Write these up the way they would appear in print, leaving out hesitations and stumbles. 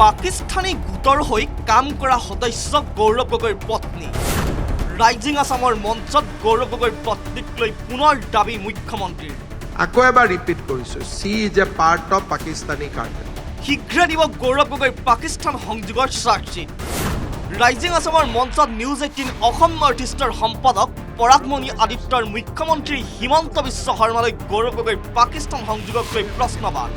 পাকিস্তানী গোটৰ হৈ কাম কৰা সদস্য গৌৰৱ গগৈৰ পত্নী ৰাইজিং আসামৰ মঞ্চত গৌৰৱ গগৈৰ পত্নীক লৈ পুনৰ দাবী মুখ্যমন্ত্ৰীৰ আকৌ এবাৰ ৰিপিট কৰিছো she is a part of Pakistani cartel শীঘ্ৰে দিব গৌৰৱ গগৈৰ পাকিস্তান সংযোগৰ চাৰ্জশ্বীট ৰাইজিং আসামৰ মঞ্চত নিউজ 18 অসম নৰ্থ ইষ্টৰ সম্পাদক পৰাগমণি আদিত্যৰ মুখ্যমন্ত্ৰী হিমন্ত বিশ্ব শৰ্মালৈ গৌৰৱ গগৈৰ পাকিস্তান সংযোগক লৈ প্ৰশ্নবাদ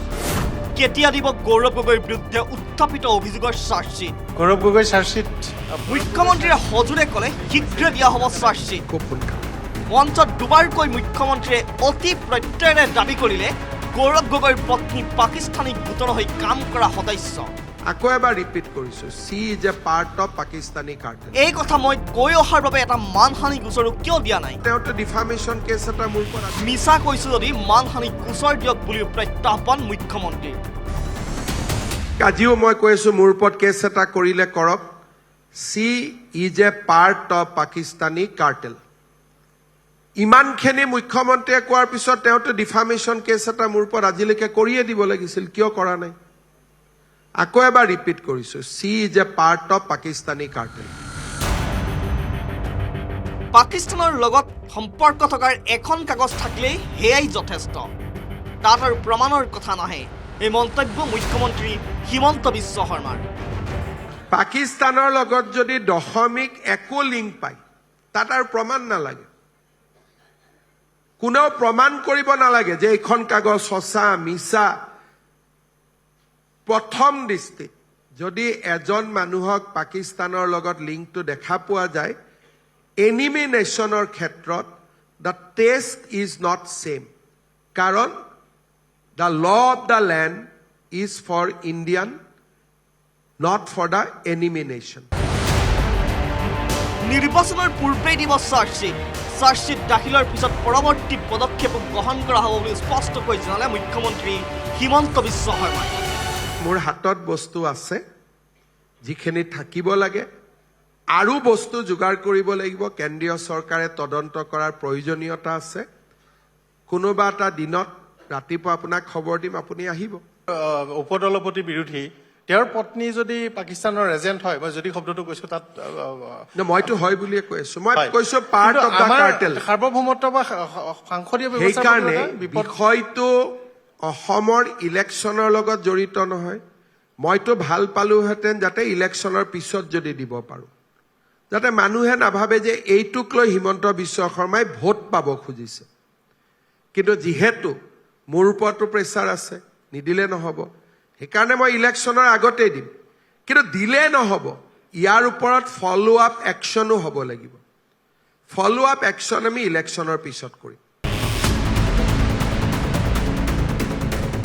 কেতিয়া দিব গৌৰৱ গগৈৰ বিৰুদ্ধে উত্থাপিত অভিযোগৰ চাৰ্জশ্বীট গৌৰৱ গগৈ চাৰ্জশ্বীট মুখ্যমন্ত্ৰীয়ে সজোৰে ক'লে শীঘ্ৰে দিয়া হ'ব চাৰ্জশ্বীট খুব সোনকালে মঞ্চত দুবাৰকৈ মুখ্যমন্ত্ৰীয়ে অতি প্ৰত্যয়েৰে দাবী কৰিলে গৌৰৱ গগৈৰ পত্নী পাকিস্তানী গোটৰ হৈ কাম কৰা সদস্য আকৌ এবাৰ ৰিপিট কৰিছো she is a part of Pakistani cartel এই কথা মই কৈ অহাৰ বাবে এটা মানহানি গোচৰো কিয় দিয়া নাই তেওঁতো ডিফামেশ্যন কেছ এটা মোৰ পৰা মিছা কৈছো যদি মানহানি গোচৰ দিয়ক বুলি প্ৰত্যাহ্বান মুখ্যমন্ত্ৰীৰ আজিও মই কৈ আছো মোৰ ওপৰত কেছ এটা কৰিলে কৰক she is a part of Pakistani cartel ইমানখিনি মুখ্যমন্ত্ৰীয়ে কোৱাৰ পিছত তেওঁতো ডিফামেশ্যন কেছ এটা মোৰ ওপৰত আজিলৈকে কৰিয়ে দিব লাগিছিল কিয় কৰা নাই আকৌ এবাৰ ৰিপিট কৰিছো she is a part of Pakistani cartel পাকিস্তানৰ লগত সম্পৰ্ক থকাৰ এখন কাগজ থাকিলেই সেয়াই যথেষ্ট তাত আৰু প্ৰমাণৰ কথা নাহে এই মন্তব্য মুখ্যমন্ত্ৰী হিমন্ত বিশ্ব শৰ্মাৰ পাকিস্তানৰ লগত যদি দশমিক একো লিংক পায় তাত আৰু প্ৰমাণ নালাগে কোনেও প্ৰমাণ কৰিব নালাগে যে এইখন কাগজ সঁচা মিছা প্ৰথম দৃষ্টিত যদি এজন মানুহক পাকিস্তানৰ লগত লিংকটো দেখা পোৱা যায় এনিমি নেশ্যনৰ ক্ষেত্ৰত the test is not same কাৰণ the law of the land is for Indian not for the enemy nation নিৰ্বাচনৰ পূৰ্বেই দিব চাৰ্জশ্বীট দাখিলৰ পিছত পৰৱৰ্তী পদক্ষেপ গ্ৰহণ কৰা হ'ব বুলি স্পষ্টকৈ জনালে মুখ্যমন্ত্ৰী হিমন্ত বিশ্ব শৰ্মাই মোৰ হাতত বস্তু আছে যিখিনি থাকিব লাগে আৰু বস্তু যোগাৰ কৰিব লাগিব কেন্দ্ৰীয় চৰকাৰে তদন্ত কৰাৰ প্ৰয়োজনীয়তা আছে কোনোবা এটা দিনত ৰাতিপুৱা আপোনাক খবৰ দিম আপুনি আহিব উপদলপতি বিৰোধী তেওঁৰ পত্নী যদি পাকিস্তানৰ এজেণ্ট হয় মই যদি শব্দটো কৈছো তাত মইতো হয় বুলিয়ে কৈ আছো মই কৈছো পাৰ্ট অফ দ্য কাৰ্টেল সাৰ্বভৌমত্ব বা সাংসদীয় ব্যৱস্থা সেইকাৰণে বিষয়টো অসমৰ ইলেকশ্যনৰ লগত জড়িত নহয় মইতো ভাল পালোহেঁতেন যাতে ইলেকশ্যনৰ পিছত যদি দিব পাৰো যাতে মানুহে নাভাবে যে এইটোক লৈ হিমন্ত বিশ্ব শৰ্মাই ভোট পাব খুজিছে কিন্তু যিহেতু মোৰ ওপৰতো প্ৰেছাৰ আছে নিদিলে নহ'ব সেইকাৰণে মই ইলেকশ্যনৰ আগতেই দিম কিন্তু দিলে নহ'ব ইয়াৰ ওপৰত ফলো আপ একশ্যনো হ'ব লাগিব ফলো আপ একশ্যন আমি ইলেকশ্যনৰ পিছত কৰিম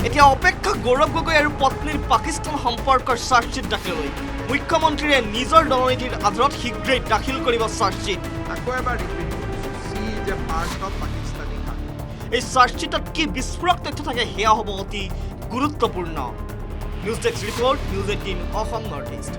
এতিয়া অপেক্ষা গৌৰৱ গগৈ আৰু পত্নীৰ পাকিস্তান সম্পৰ্কৰ চাৰ্জশ্বীট দাখিললৈ মুখ্যমন্ত্ৰীয়ে নিজৰ দলনীতিৰ আধাৰত শীঘ্ৰেই দাখিল কৰিব চাৰ্জশ্বীট আকৌ এবাৰ ৰিপিট কৰিছো she is a part of Pakistani cartel এই চাৰ্জশ্বীটত কি বিস্ফোৰক তথ্য থাকে সেয়া হ'ব অতি গুৰুত্বপূৰ্ণ news desk report news 18 Assam north east